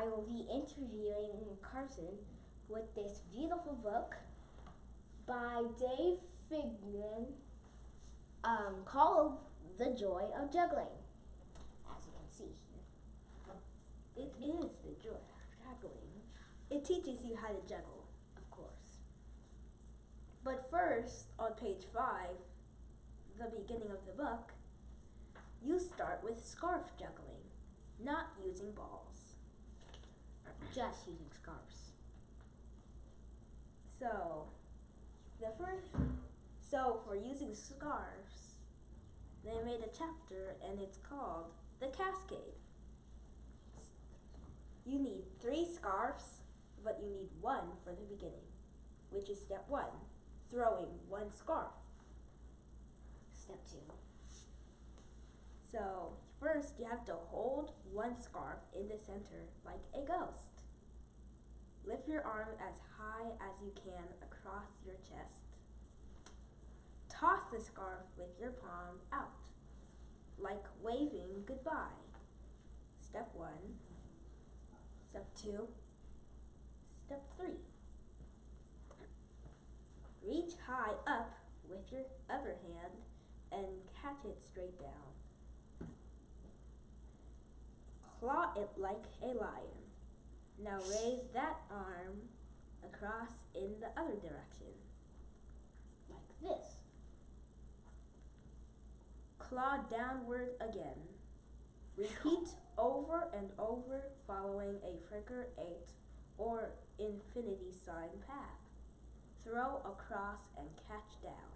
I will be interviewing Carson with this beautiful book by Dave Figman called The Joy of Juggling, as you can see here. It is the joy of juggling. It teaches you how to juggle, Of course. but first, on page 5, the beginning of the book, you start with scarf juggling, not using balls. Just using scarves. So for using scarves, they made a chapter and it's called The Cascade. You need 3 scarves, but you need 1 for the beginning, which is step 1, throwing 1 scarf. Step 2. So first you have to hold 1 scarf in the center like a ghost. Lift your arm as high as you can across your chest. Toss the scarf with your palm out, like waving goodbye. Step 1. Step 2. Step 3. Reach high up with your other hand and catch it straight down. Claw it like a lion. Now raise that arm across in the other direction, Like this. claw downward again. Repeat over and over, following a figure 8 or infinity sign path. Throw across and catch down.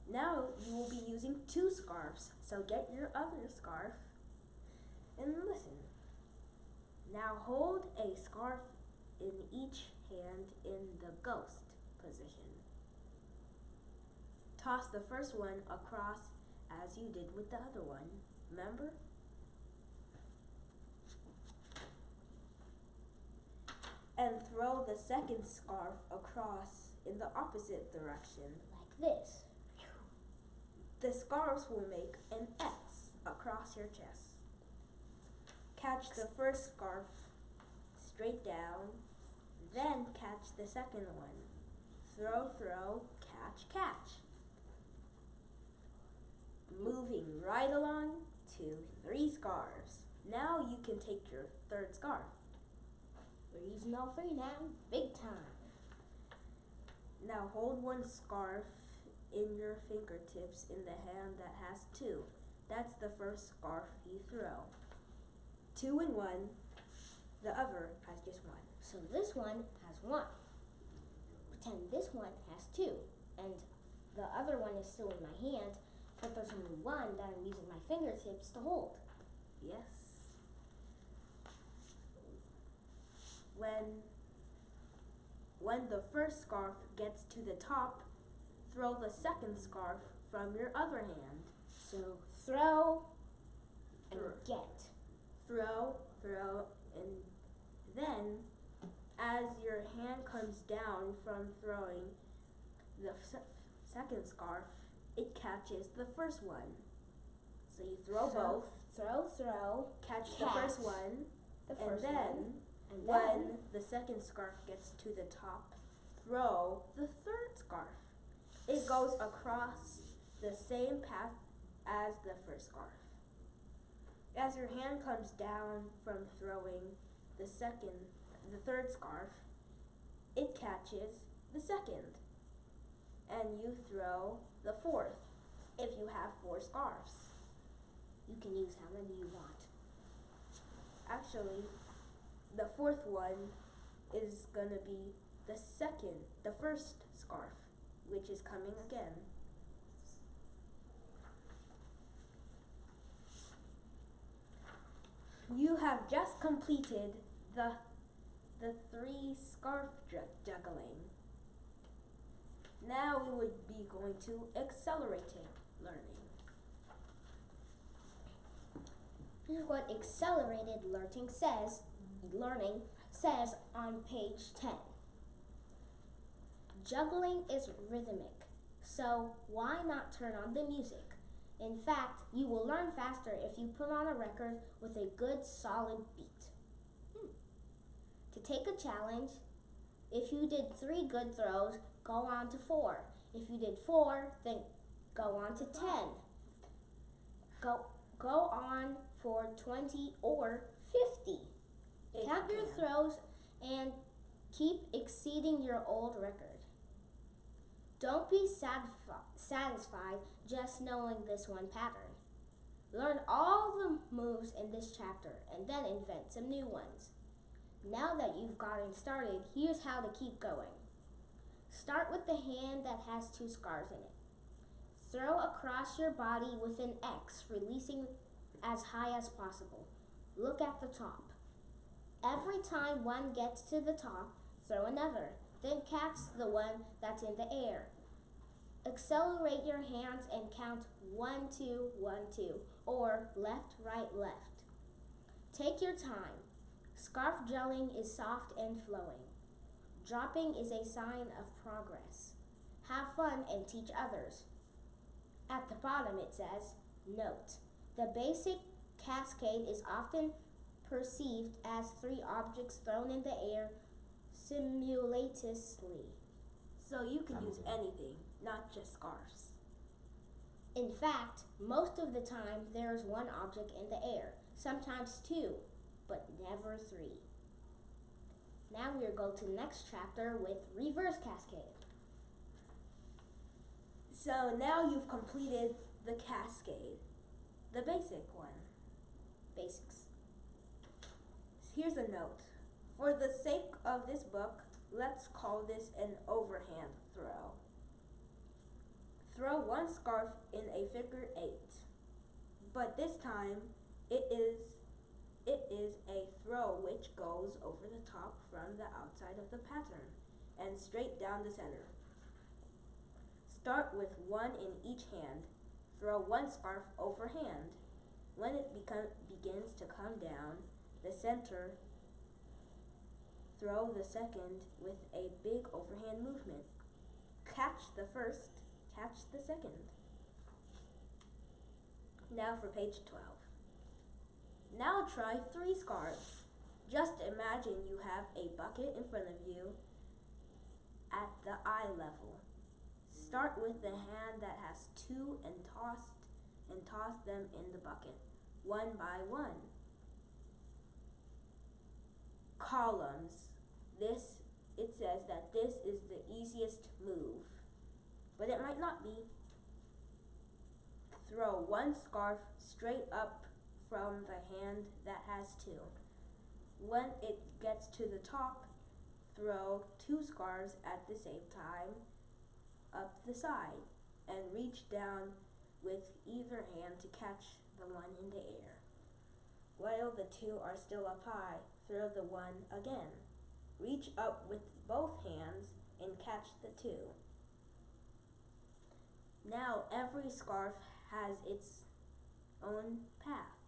Now you will be using 2 scarves, so get your other scarf and listen. Now hold a scarf in each hand in the ghost position. Toss the first one across as you did with the other one. Remember? And throw the second scarf across in the opposite direction. Like this. The scarves will make an X across your chest. Catch the first scarf straight down, then catch the second one. Throw, throw, catch, catch. Moving right along to 3 scarves. Now you can take your 3rd scarf. We're using all 3 now. Big time. Now hold 1 scarf in your fingertips in the hand that has 2. That's the first scarf you throw. 2 in 1, the other has just 1. So this one has 1. Pretend this one has 2. And the other one is still in my hand, but there's only 1 that I'm using my fingertips to hold. Yes. When the first scarf gets to the top, throw the second scarf from your other hand. So throw and Throw. get. Throw, throw, and then as your hand comes down from throwing the second scarf, it catches the first one. So you throw both, Throw, catch the catch first one, the and first then one. And when then the second scarf gets to the top, throw the 3rd scarf. It goes across the same path as the first scarf. As your hand comes down from throwing the 3rd scarf, it catches the second. And you throw the 4th if you have 4 scarves. you can use how many you want. Actually, the 4th one is gonna be the first scarf, which is coming again. You have just completed the 3 scarf juggling. Now we would be going to accelerated learning. Here's what accelerated learning says on page 10. Juggling is rhythmic, so why not turn on the music? In fact, you will learn faster if you put on a record with a good solid beat. To take a challenge, if you did 3 good throws, go on to 4. If you did 4, then go on to 10. Go on for 20 or 50. Count your throws and keep exceeding your old record. Don't be satisfied just knowing this one pattern. Learn all the moves in this chapter and then invent some new ones. Now that you've gotten started, here's how to keep going. Start with the hand that has 2 scars in it. Throw across your body with an X, releasing as high as possible. Look at the top. Every time one gets to the top, throw another. Then catch the one that's in the air. Accelerate your hands and count 1, 2, 1, 2, or left, right, left. Take your time. Scarf gelling is soft and flowing. Dropping is a sign of progress. Have fun and teach others. At the bottom it says, note, the basic cascade is often perceived as 3 objects thrown in the air simultaneously. So you can use anything, not just scarves. In fact, most of the time there is 1 object in the air, sometimes 2, but never 3. Now we will go to the next chapter with reverse cascade. So now you've completed the cascade, the basic one. Basics. Here's a note. For the sake of this book, let's call this an overhand throw. Throw 1 scarf in a figure 8, but this time it is a throw which goes over the top from the outside of the pattern and straight down the center. Start with 1 in each hand. Throw 1 scarf overhand. When it begins to come down the center, throw the second with a big overhand movement. Catch the first, catch the second. Now for page 12. Now try 3 scarves. Just imagine you have a bucket in front of you at the eye level. Start with the hand that has 2 and toss them in the bucket, 1 by 1. Columns. It says that this is the easiest move, but it might not be. Throw 1 scarf straight up from the hand that has 2. When it gets to the top, throw 2 scarves at the same time up the side and reach down with either hand to catch the one in the air. While the 2 are still up high, throw the 1 again. Reach up with both hands and catch the 2. Now every scarf has its own path.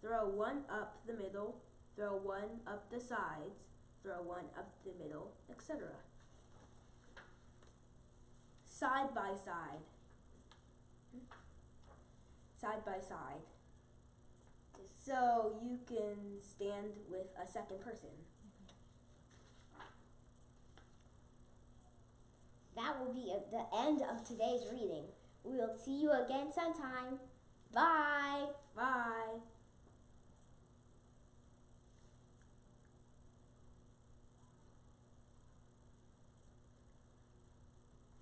Throw 1 up the middle, throw 1 up the sides, throw 1 up the middle, etc. Side by side. Side by side. So you can stand with a second person. That will be the end of today's reading. We will see you again sometime. Bye! Bye!